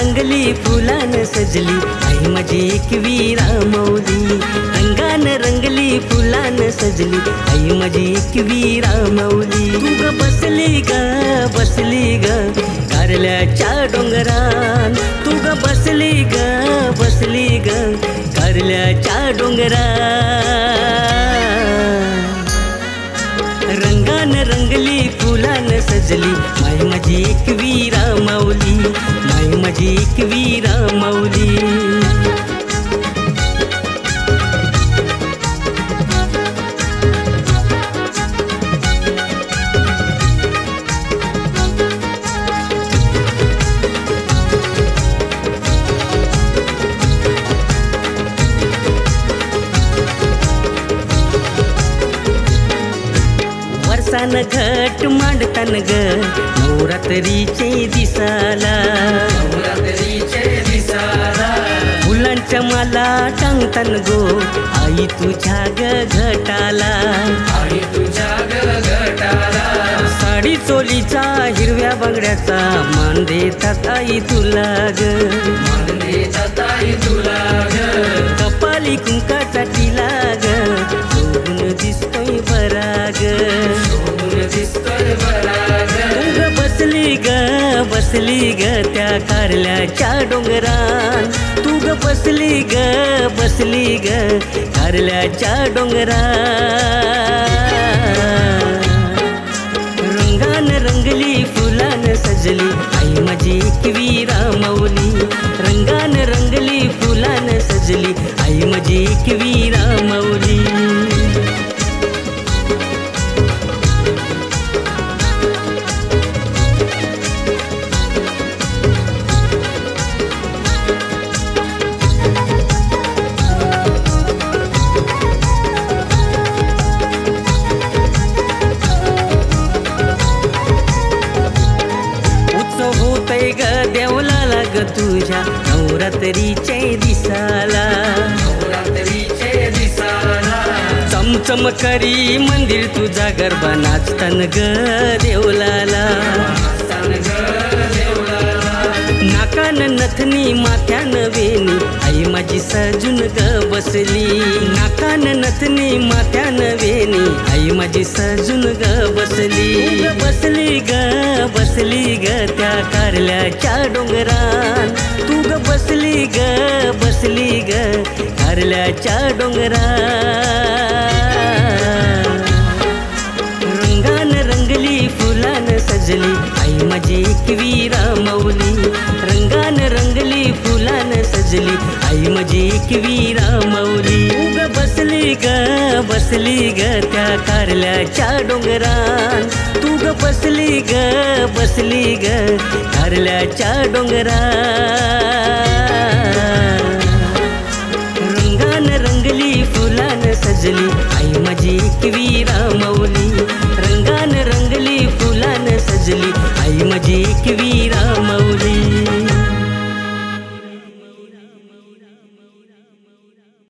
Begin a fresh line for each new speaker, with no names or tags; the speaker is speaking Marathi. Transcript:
रंगली फुलानं सजली आई माझी एकवीरा मौली. रंगानं रंगली फुलानं सजली आई माझी एकवीरा मौली. तू ग बसली ग बसली ग कारल्याच्या डोंगरान. तू ग बसली ग बसली ग कारल्याच्या डोंगरान. रंगानं रंगली फुलानं सजली माई माझी एकवीरा माऊली. माई माझी एकवीरा माऊली. वर्षान घट मांडतान ग नवरात्रीचे दिसाला. फुलांच्या माला टांगतान गो आई तुझ्या ग घटाला. साडी चोलीचा हिरव्या बांगड्याचा मान देतात आई तुला ग. कपाली कुंकाचा टिला ग शोभून दिसतोय बरा ग. बसली ग त्या कारल्याच्या डोंगरान. तू ग बसली ग बसली ग कारल्याच्या डोंगरान. रंगानं रंगली फुलानं सजली आई माझी एकवीरा मौली. रंगानं रंगली फुलानं सजली आई माझी एकवीरा मौली. ग देवलाला ग तुझ्या नवरात्रीचे दिसाला. चमचम करी मंदिर तुझा गरबा नाचतान ग देवलाला. नाकानं नथनी माथ्यानं वेणी आई माझी सजून ग बसली. नाकानं नथनी माथ्यानं वेणी आई माझी सजून ग बसली. बसली ग बसली ग त्या कारल्याच्या डोंगरान. तू ग बसली ग बसली ग कारल्याच्या डोंगरान. रंगानं रंगली फुलानं सजली आई माझी एकवीरा मौली. रंगानं रंगली फुलानं सजली आई माझी एकवीरा मौली. तू ग बसली ग त्या कारल्याच्या डोंगरान. तू ग बसली ग कारल्याच्या डोंगरान. रंगानं रंगली फुलानं सजली आई माझी एकवीरा मौली. रंगानं रंगली फुलानं सजली आई माझी एकवीरा मौली.